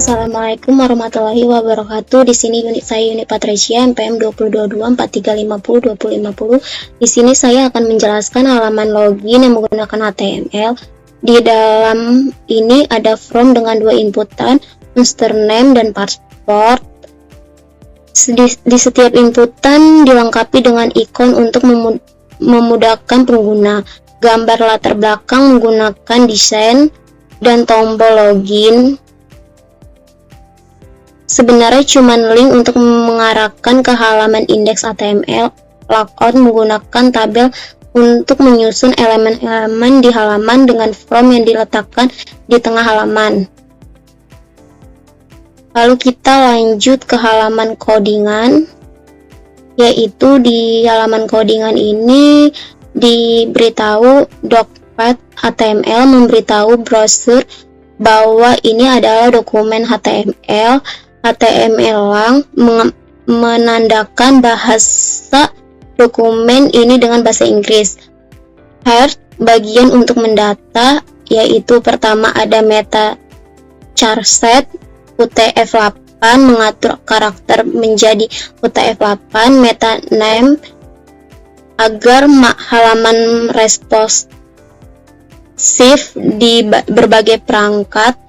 Assalamualaikum warahmatullahi wabarakatuh. Di sini unit saya unit Patricia MPM 2022-4350-2050. Di sini saya akan menjelaskan halaman login yang menggunakan HTML. Di dalam ini ada form dengan dua inputan, username dan password. Di setiap inputan dilengkapi dengan ikon untuk memudahkan pengguna. Gambar latar belakang menggunakan desain dan tombol login. Sebenarnya cuma link untuk mengarahkan ke halaman indeks HTML. Layout menggunakan tabel untuk menyusun elemen-elemen di halaman dengan form yang diletakkan di tengah halaman. Lalu kita lanjut ke halaman codingan, yaitu di halaman codingan ini diberitahu Docpad HTML memberitahu browser bahwa ini adalah dokumen HTML. HTML menandakan bahasa dokumen ini dengan bahasa Inggris. Head bagian untuk mendata, yaitu pertama ada meta charset UTF-8 mengatur karakter menjadi UTF-8, meta name agar halaman responsif di berbagai perangkat.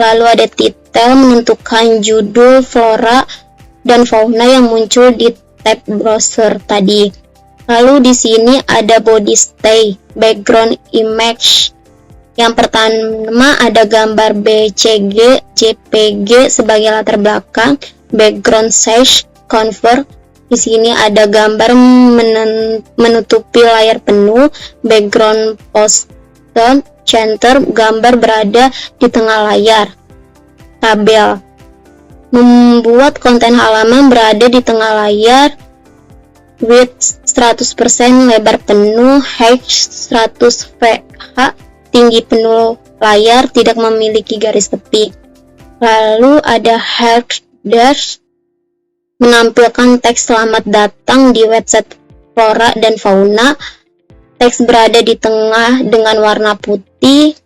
Lalu ada titel menentukan judul, flora dan fauna yang muncul di tab browser tadi. Lalu di sini ada body style, background image. Yang pertama ada gambar BCG, JPG sebagai latar belakang, background size, convert. Di sini ada gambar menutupi layar penuh, background poster, center, gambar berada di tengah layar. Tabel membuat konten halaman berada di tengah layar. Width 100%, lebar penuh, height 100 ph, tinggi penuh layar, tidak memiliki garis tepi. Lalu ada header menampilkan teks selamat datang di website flora dan fauna. Teks berada di tengah dengan warna putih.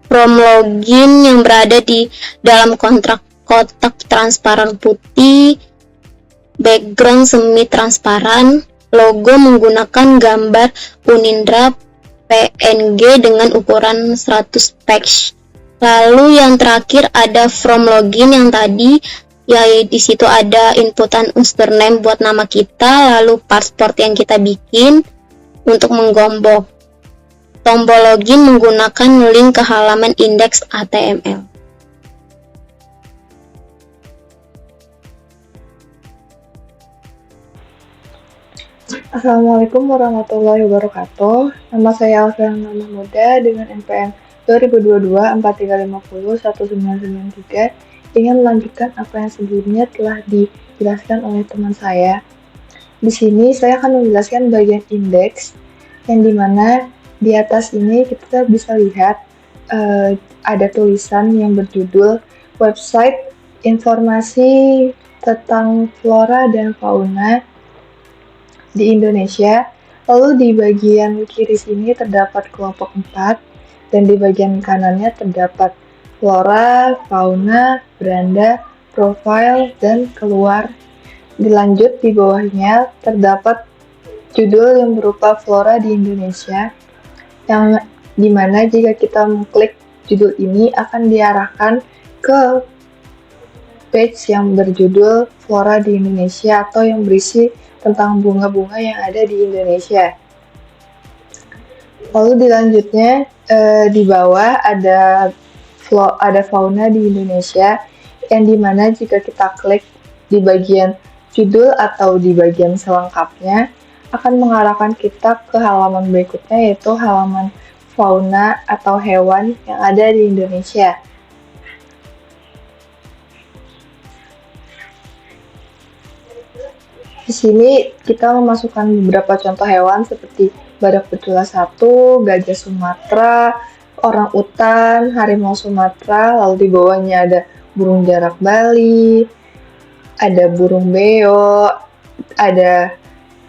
From login yang berada di dalam kotak transparan putih. Background semi transparan. Logo menggunakan gambar Unindra PNG dengan ukuran 100 px. Lalu yang terakhir ada from login yang tadi, ya di situ ada inputan username buat nama kita, lalu password yang kita bikin untuk menggombok. Tombol login menggunakan link ke halaman indeks HTML. Assalamualaikum warahmatullahi wabarakatuh. Nama saya Alfian Nama Muda dengan NPM 2022-4350-1993 ingin melanjutkan apa yang sebelumnya telah dijelaskan oleh teman saya. Di sini saya akan menjelaskan bagian indeks yang dimana di atas ini kita bisa lihat ada tulisan yang berjudul website informasi tentang flora dan fauna di Indonesia. Lalu di bagian kiri sini terdapat kelompok 4 dan di bagian kanannya terdapat flora, fauna, beranda, profile, dan keluar. Dilanjut di bawahnya terdapat judul yang berupa flora di Indonesia, yang dimana jika kita mengklik judul ini akan diarahkan ke page yang berjudul flora di Indonesia atau yang berisi tentang bunga-bunga yang ada di Indonesia. Lalu dilanjutnya di bawah ada fauna di Indonesia, yang dimana jika kita klik di bagian judul atau di bagian selengkapnya akan mengarahkan kita ke halaman berikutnya, yaitu halaman fauna atau hewan yang ada di Indonesia. Di sini kita memasukkan beberapa contoh hewan seperti badak betulan 1, gajah Sumatera, orang utan, harimau Sumatera, lalu di bawahnya ada burung jarak Bali, ada burung beo, ada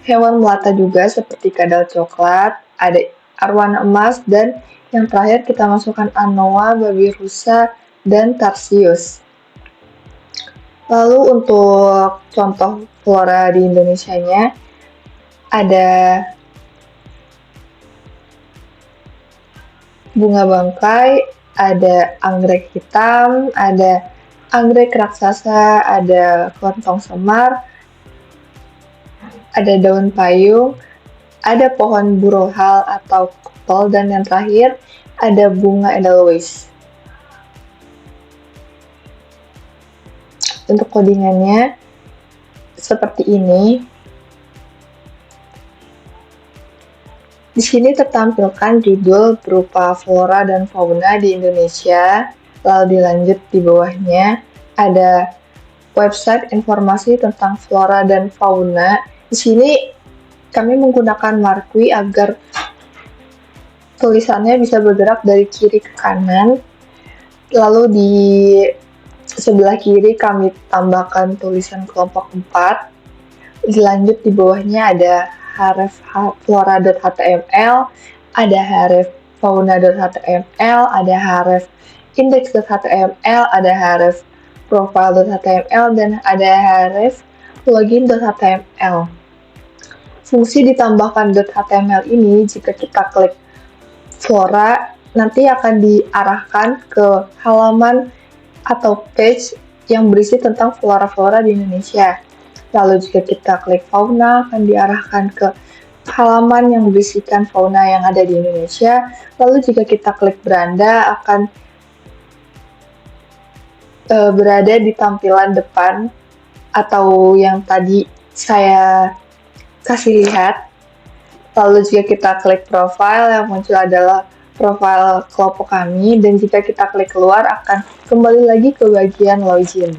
hewan melata juga seperti kadal coklat, ada arwana emas, dan yang terakhir kita masukkan anoa, babi rusa, dan Tarsius. Lalu untuk contoh flora di Indonesianya, ada bunga bangkai, ada anggrek hitam, ada anggrek raksasa, ada kelontong semar, ada daun payung, ada pohon burohal atau kopel, dan yang terakhir ada bunga edelweiss. Untuk codingannya seperti ini. Di sini tertampilkan judul berupa flora dan fauna di Indonesia. Lalu dilanjut di bawahnya ada website informasi tentang flora dan fauna. Di sini kami menggunakan marquee agar tulisannya bisa bergerak dari kiri ke kanan. Lalu di sebelah kiri kami tambahkan tulisan kelompok 4. Dilanjut di bawahnya ada href flora.html, ada href fauna.html, ada href index.html, ada href profile.html, dan ada href login.html. Fungsi ditambahkan .html ini jika kita klik flora nanti akan diarahkan ke halaman atau page yang berisi tentang flora-flora di Indonesia. Lalu jika kita klik fauna akan diarahkan ke halaman yang berisikan fauna yang ada di Indonesia. Lalu jika kita klik beranda akan berada di tampilan depan atau yang tadi saya kasih lihat. Lalu jika kita klik profile yang muncul adalah profil kelompok kami, dan jika kita klik keluar akan kembali lagi ke bagian login.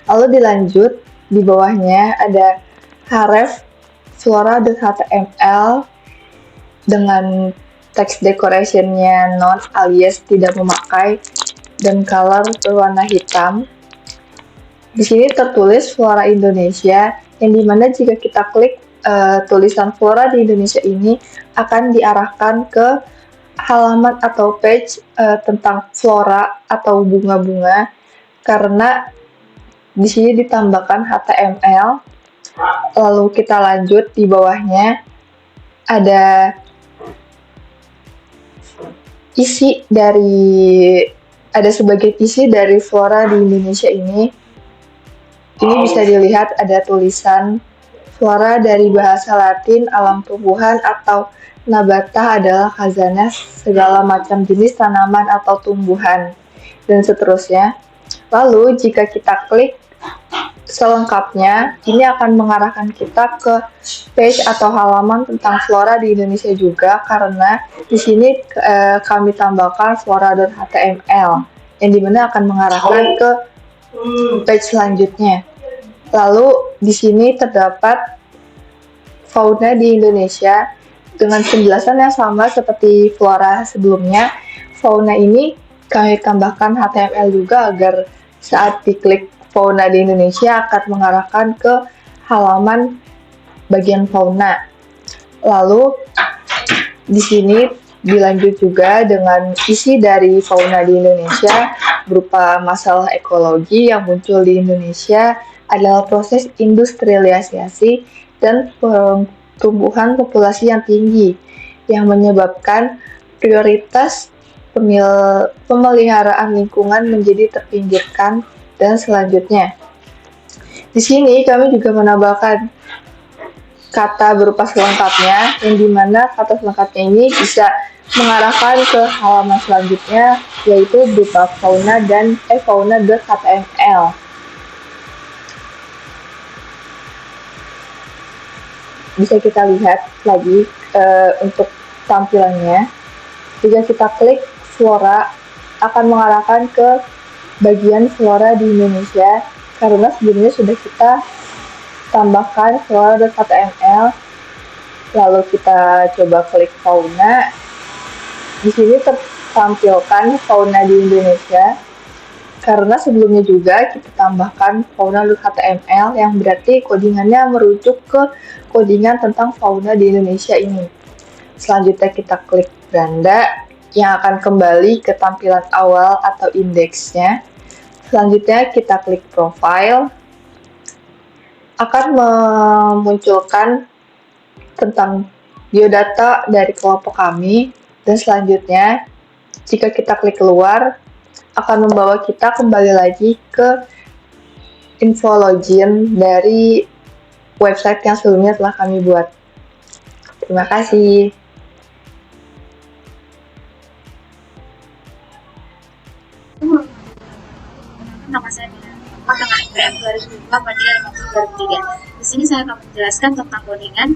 Lalu dilanjut di bawahnya ada href flora.html dengan text decoration-nya non alias tidak memakai dan color berwarna hitam. Di sini tertulis flora Indonesia, yang dimana jika kita klik tulisan flora di Indonesia ini akan diarahkan ke halaman atau page tentang flora atau bunga-bunga, karena di sini ditambahkan HTML. Lalu kita lanjut di bawahnya ada sebagian isi dari flora di Indonesia ini. Ini bisa dilihat ada tulisan flora dari bahasa Latin alam tumbuhan atau nabata adalah khazanah segala macam jenis tanaman atau tumbuhan, dan seterusnya. Lalu jika kita klik selengkapnya, ini akan mengarahkan kita ke page atau halaman tentang flora di Indonesia juga, karena di sini kami tambahkan flora.html yang dimana akan mengarahkan ke page selanjutnya. Lalu di sini terdapat fauna di Indonesia dengan penjelasan yang sama seperti flora sebelumnya. Fauna ini kami tambahkan HTML juga agar saat diklik fauna di Indonesia akan mengarahkan ke halaman bagian fauna. Lalu di sini dilanjut juga dengan isi dari fauna di Indonesia berupa masalah ekologi yang muncul di Indonesia adalah proses industrialisasi dan pertumbuhan populasi yang tinggi yang menyebabkan prioritas pemeliharaan lingkungan menjadi terpinggirkan, dan selanjutnya. Di sini kami juga menambahkan kata berupa selengkapnya, yang dimana kata selengkapnya ini bisa mengarahkan ke halaman selanjutnya, yaitu berupa fauna.html. Bisa kita lihat lagi untuk tampilannya. Jika kita klik flora akan mengarahkan ke bagian flora di Indonesia, karena sebelumnya sudah kita tambahkan flora.html. Lalu kita coba klik fauna. Di sini tertampilkan fauna di Indonesia, karena sebelumnya juga kita tambahkan fauna.html yang berarti codingannya merujuk ke codingan tentang fauna di Indonesia ini. Selanjutnya kita klik beranda. yang akan kembali ke tampilan awal atau indeksnya. Selanjutnya kita klik profile, akan memunculkan tentang biodata dari kelompok kami, dan selanjutnya jika kita klik keluar akan membawa kita kembali lagi ke info login dari website yang sebelumnya telah kami buat. Terima kasih. Nama saya Muhammad dengan IPM 2002 pada 2003. Di sini saya akan menjelaskan tentang codingan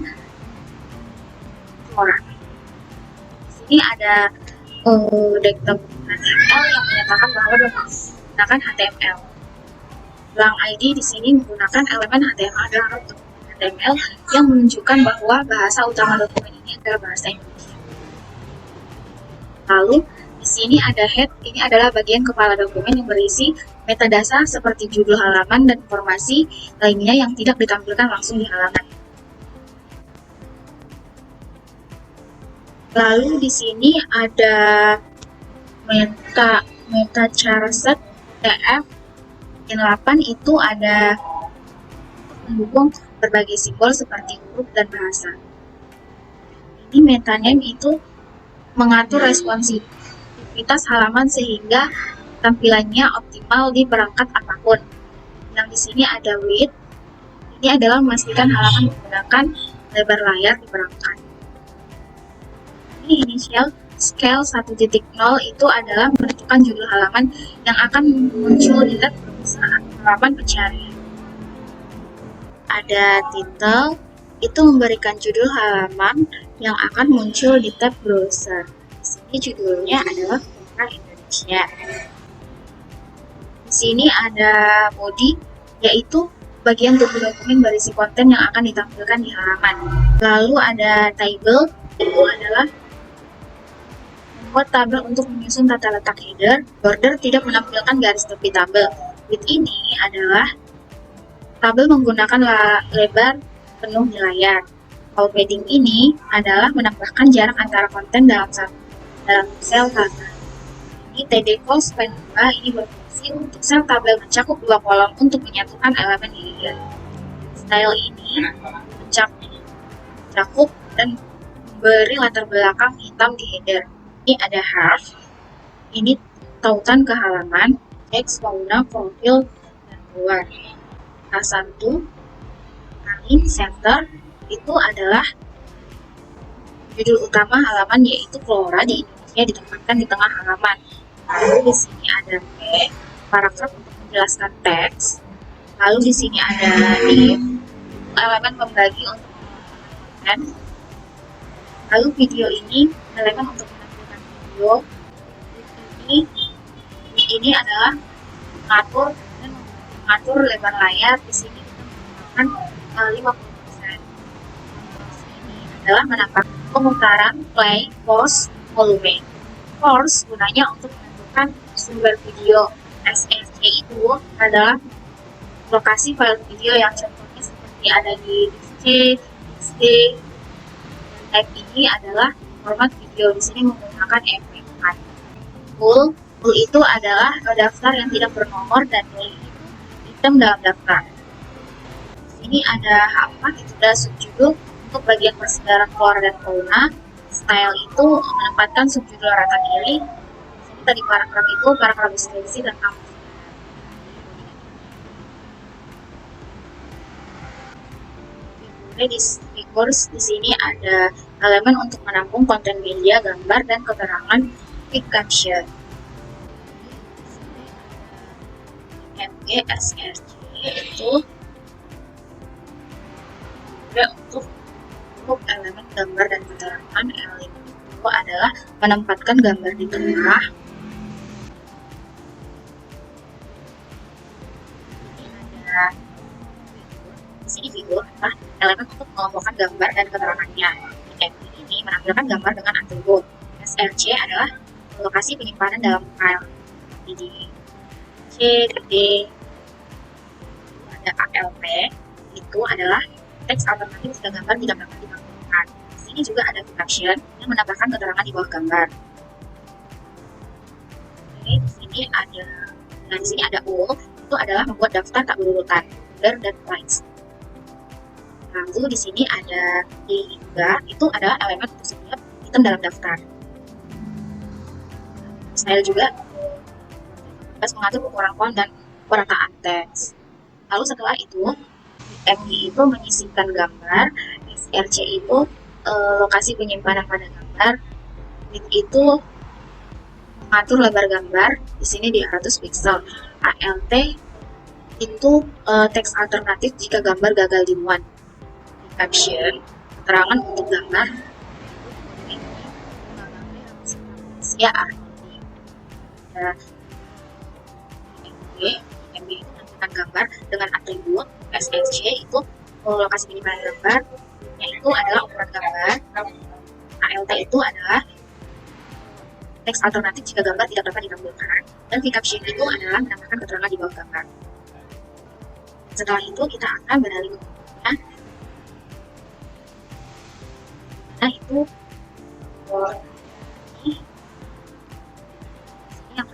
flora. Di sini ada detektor HTML yang menyatakan bahwa menggunakan HTML. Lang ID di sini menggunakan elemen HTML dan HTML yang menunjukkan bahwa bahasa utama dokumen ini adalah bahasa Indonesia. Lalu di sini ada head, ini adalah bagian kepala dokumen yang berisi metadata seperti judul halaman dan informasi lainnya yang tidak ditampilkan langsung di halaman. Lalu di sini ada meta-charset TF yang 8 itu ada mendukung berbagai simbol seperti huruf dan bahasa. Ini metaname itu mengatur responsivitas halaman sehingga tampilannya optimal di perangkat apapun. Yang di sini ada width, ini adalah memastikan halaman menggunakan lebar layar di perangkat. Ini initial scale 1.0 itu adalah menentukan judul halaman yang akan muncul di tab saat halaman pencarian. Ada title, itu memberikan judul halaman yang akan muncul di tab browser. Di sini judulnya adalah Flora Indonesia. Di sini ada body, yaitu bagian tubuh dokumen berisi konten yang akan ditampilkan di halaman. Lalu ada table, itu adalah membuat tabel untuk menyusun tata letak header. Border tidak menampilkan garis tepi tabel. Width ini adalah tabel menggunakan lebar penuh di layar. Kalau padding ini adalah menambahkan jarak antara konten dalam sel tabel. Ini TD call span 2 ini berfungsi untuk sel tabel mencakup 2 kolom untuk menyatukan elemen header. Style ini mencakup dan memberi latar belakang hitam di header. Ini ada half, ini tautan ke halaman, teks, fauna, profil, dan keluar. A1, align, center, itu adalah judul utama halaman yaitu Flora di Indonesia ditempatkan di tengah halaman. Lalu di sini ada P, paragraf untuk menjelaskan teks. Lalu di sini ada div, elemen pembagi untuk konten. Lalu video ini elemen untuk menampilkan video. Ini adalah mengatur lebar layar. Di sini kita menggunakan 50%. Ini adalah menambahkan pemutaran play, pause, volume. Pause gunanya untuk menentukan sumber video. SRC itu adalah lokasi file video yang contohnya seperti ada di DXC, XD. Type ini adalah format video. Di sini menggunakan MP4. Full itu adalah daftar yang tidak bernomor dan null itu item dalam daftar. Ini ada H4 itu adalah subjudul untuk bagian persebaran flora dan fauna. Style itu menempatkan subjudul rata kiri. Ini tadi paragraf deskripsi dan kamus. Figures di sini ada elemen untuk menampung konten media, gambar, dan keterangan quick caption. MG, SRC itu juga untuk elemen gambar dan keterangan. L itu adalah menempatkan gambar di tengah. Ini ada di sini figur adalah elemen untuk mengelompokkan gambar dan keterangannya. MG ini menampilkan gambar dengan atribut. SRC adalah lokasi penyimpanan dalam file. Di C, D, ada ALP, itu adalah teks alternatif jika gambar tidak dapat ditampilkan. Di sini juga ada caption yang menambahkan keterangan di bawah gambar. di sini ada O, itu adalah membuat daftar tak berurutan, order dan price. Lalu di sini ada D3, itu adalah elemen untuk setiap item dalam daftar. Style juga mengatur ukuran font dan perataan teks. Lalu setelah itu, MD itu menyisipkan gambar, SRC itu lokasi penyimpanan pada gambar, width itu mengatur lebar gambar, di sini di 100 pixel. ALT itu teks alternatif jika gambar gagal dimuat. Caption, keterangan untuk gambar, ya MD itu menentukan gambar dengan atribut. SSC itu lokasi penyimpanan gambar, yaitu adalah ukuran gambar. ALT itu adalah teks alternatif jika gambar tidak dapat ditampilkan, dan caption itu adalah menambahkan keterangan di bawah gambar. Setelah itu kita akan beralih ke berikutnya. Nah itu yang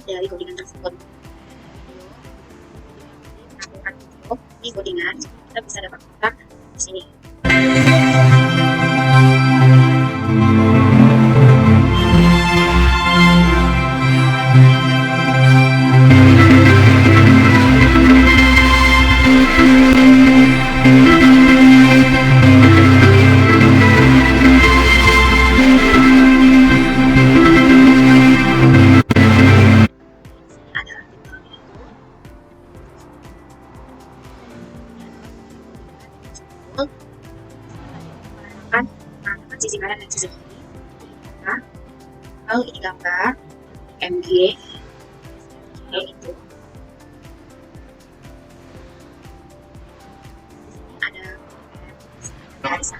dari codingan tersebut. Di codingan kita bisa dapat di sini. Sisi kanan dan sisi kiri. Nah, lalu ini gambar MG itu ada garis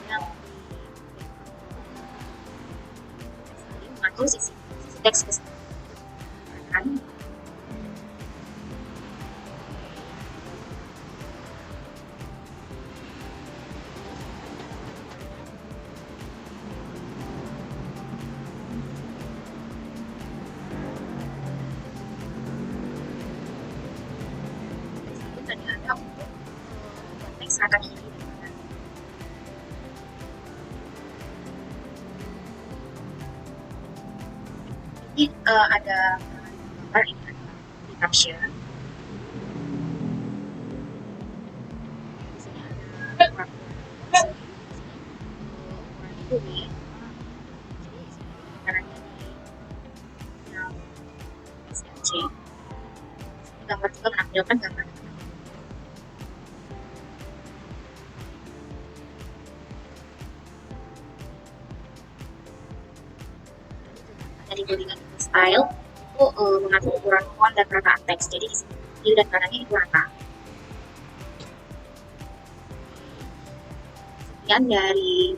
yang mengatur sisi teks ke kanan. Tadi ada untuk konteks kanan kiri dan kanan. Ini ada gambar, ini ada di caption. Di sini ada ukuran itu di kanannya di yang SRC. Gambar juga menampilkan gambar dari codingan style itu mengatur ukuran font dan perataan teks. Jadi di sini kiri dan kanannya itu rata. Sekian dari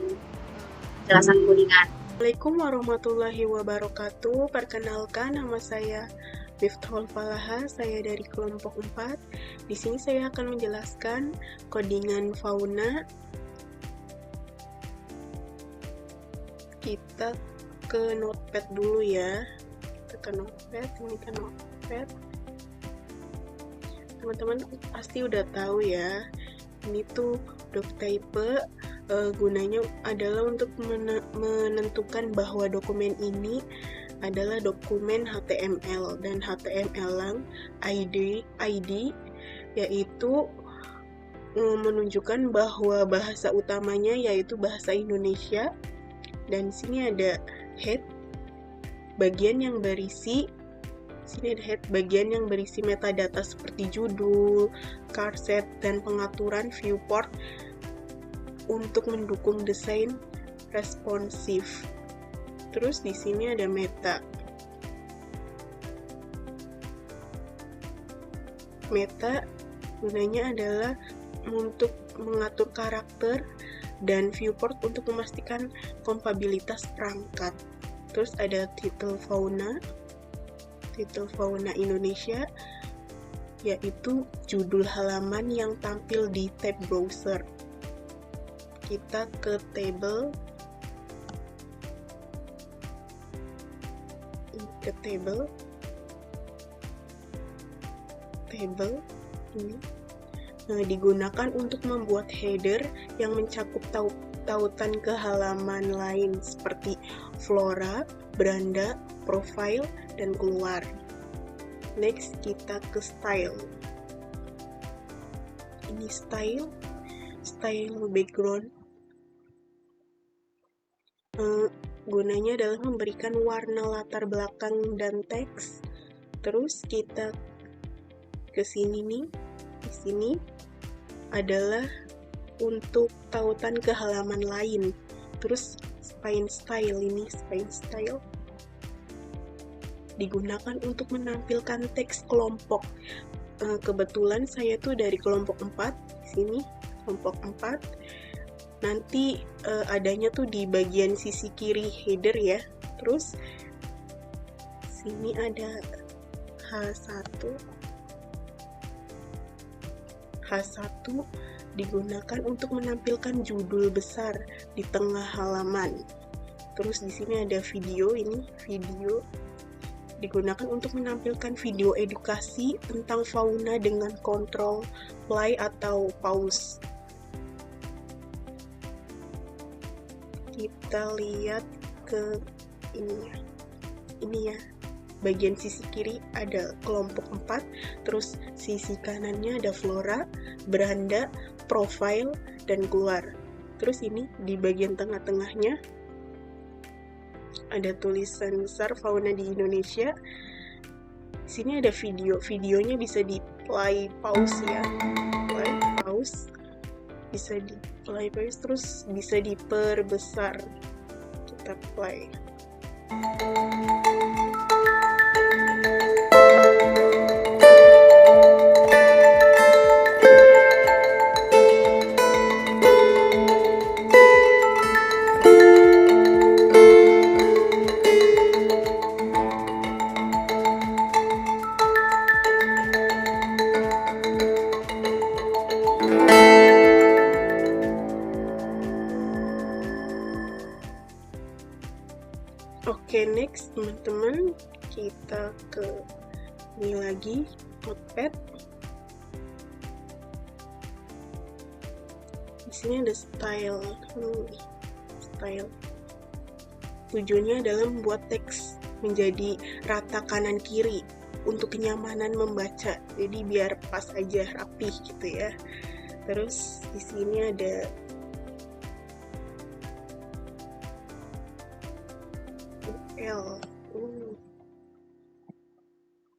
penjelasan codingan. Assalamualaikum warahmatullahi wabarakatuh. Perkenalkan, nama saya Miftahul Falaha, saya dari kelompok 4. Di sini saya akan menjelaskan codingan fauna. Kita ke notepad dulu ya. Kita ke notepad, ini ke notepad. Teman-teman pasti udah tahu ya. Ini tuh doctype gunanya adalah untuk menentukan bahwa dokumen ini adalah dokumen HTML, dan HTML lang ID yaitu menunjukkan bahwa bahasa utamanya yaitu bahasa Indonesia. Dan sini ada head, bagian yang berisi metadata seperti judul, charset, dan pengaturan viewport untuk mendukung desain responsif. Terus di sini ada meta. Meta gunanya adalah untuk mengatur karakter dan viewport untuk memastikan kompatibilitas perangkat. Terus ada title fauna Indonesia, yaitu judul halaman yang tampil di tab browser. kita ke table, ini. Nah, digunakan untuk membuat header yang mencakup tautan ke halaman lain seperti flora, beranda, profile, dan keluar. Next, kita ke style. Ini style background. Gunanya adalah memberikan warna latar belakang dan teks. Terus kita ke sini nih. Di sini adalah untuk tautan ke halaman lain. Terus spine style digunakan untuk menampilkan teks kelompok. Kebetulan saya tuh dari kelompok 4, di sini kelompok 4. Nanti adanya tuh di bagian sisi kiri header ya. Terus sini ada H1 digunakan untuk menampilkan judul besar di tengah halaman. Terus di sini ada video, ini video digunakan untuk menampilkan video edukasi tentang fauna dengan kontrol play atau pause. Kita lihat ke ini ya. Bagian sisi kiri ada kelompok 4, terus sisi kanannya ada flora, beranda, profile, dan keluar. Terus ini di bagian tengah-tengahnya ada tulisan besar fauna di Indonesia. Di sini ada videonya bisa di play pause ya, bisa di play pause, terus bisa diperbesar. Kita play. Oke, next teman-teman, kita ke ini lagi, Notepad. Di sini ada style. Tujuannya adalah membuat teks menjadi rata kanan kiri untuk kenyamanan membaca. Jadi biar pas aja, rapih gitu ya. Terus di sini ada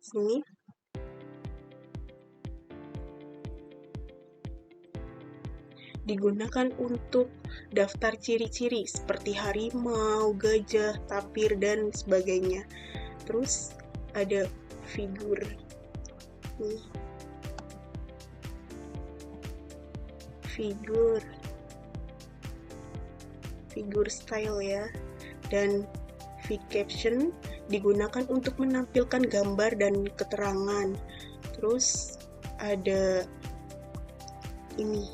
sini digunakan untuk daftar ciri-ciri seperti harimau, gajah, tapir, dan sebagainya. Terus ada figur nih. Figur style ya. Dan caption digunakan untuk menampilkan gambar dan keterangan. Terus ada ini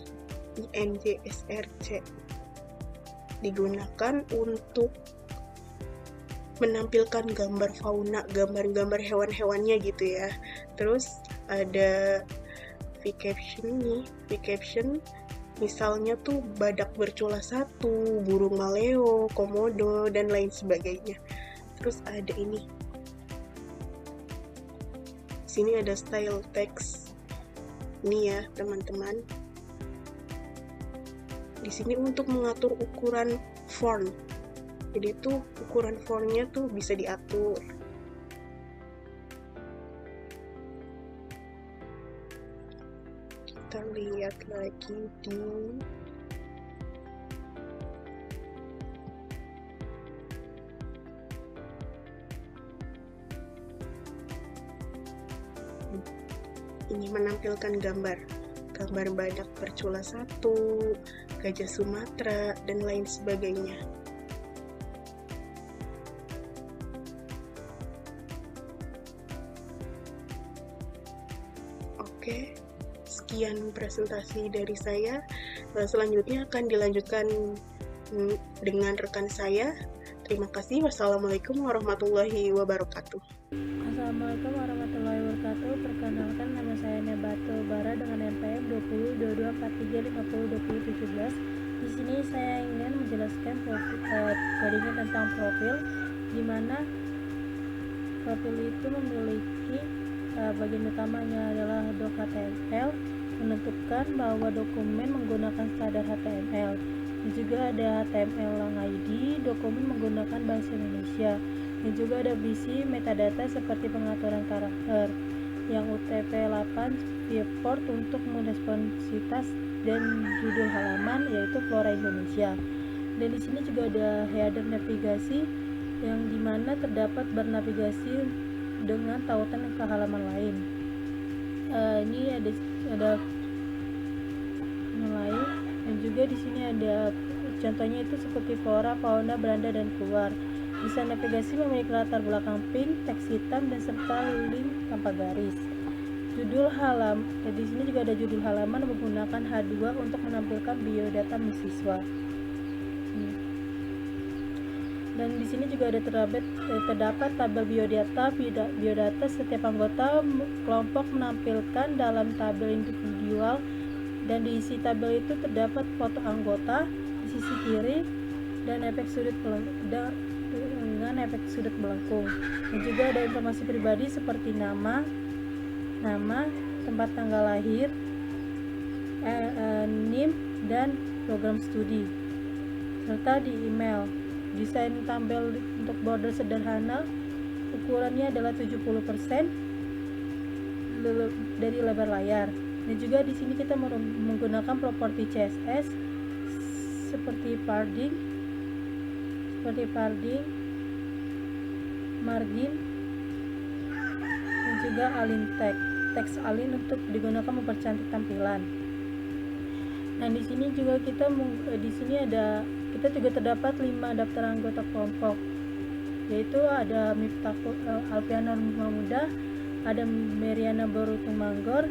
INGSRC digunakan untuk menampilkan gambar fauna, gambar hewan-hewannya gitu ya. Terus ada caption misalnya tuh badak bercula 1, burung maleo, komodo, dan lain sebagainya. Terus ada ini. Sini ada style text. Ini ya, teman-teman. Di sini untuk mengatur ukuran font. Jadi tuh ukuran fontnya tuh bisa diatur. Kita lihat lagi di ini, menampilkan gambar badak bercula 1, gajah Sumatera, dan lain sebagainya. Oke, sekian presentasi dari saya. Selanjutnya akan dilanjutkan dengan rekan saya. Terima kasih. Wassalamualaikum warahmatullahi wabarakatuh. Assalamualaikum warahmatullahi wabarakatuh. Perkenalkan, nama saya Nebato Bara dengan NPM 202243502017. Di sini saya ingin menjelaskan codingan tentang profil, di mana profil itu memiliki bagian utamanya adalah doc HTML, menentukan bahwa dokumen menggunakan standar HTML. Dan juga ada HTML lang ID, dokumen menggunakan bahasa Indonesia. Dan juga ada visi metadata seperti pengaturan karakter, yang UTF-8 viewport untuk responsivitas dan judul halaman yaitu Flora Indonesia. Dan di sini juga ada header navigasi yang dimana terdapat bernavigasi dengan tautan ke halaman lain. Ini ada mulai, dan juga di sini ada contohnya itu seperti flora, fauna, beranda, dan keluar. Bisa navigasi memiliki latar belakang pink, teks hitam, dan serta link tanpa garis. Judul halaman, di sini juga ada judul halaman menggunakan H2 untuk menampilkan biodata mahasiswa. Dan di sini juga ada terdapat tabel biodata setiap anggota kelompok menampilkan dalam tabel individual, dan di isi tabel itu terdapat foto anggota di sisi kiri dan efek sudut dengan efek sudut melengkung. Dan juga ada informasi pribadi seperti nama, tempat tanggal lahir, NIM, dan program studi, serta di email. Desain tabel untuk border sederhana, ukurannya adalah 70% dari lebar layar. Dan juga di sini kita menggunakan properti CSS seperti padding, margin, dan juga align teks align untuk digunakan mempercantik tampilan. Nah, di sini juga kita juga terdapat 5 daftar anggota kelompok, yaitu ada Miftahul Alfianur Mahmudah, ada Meriana Barutumanggor,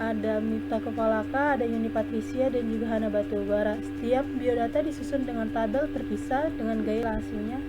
ada Miftahul Falaka, ada Yuni Patricia, dan juga Hana Batubara. Setiap biodata disusun dengan tabel terpisah dengan gaya hasilnya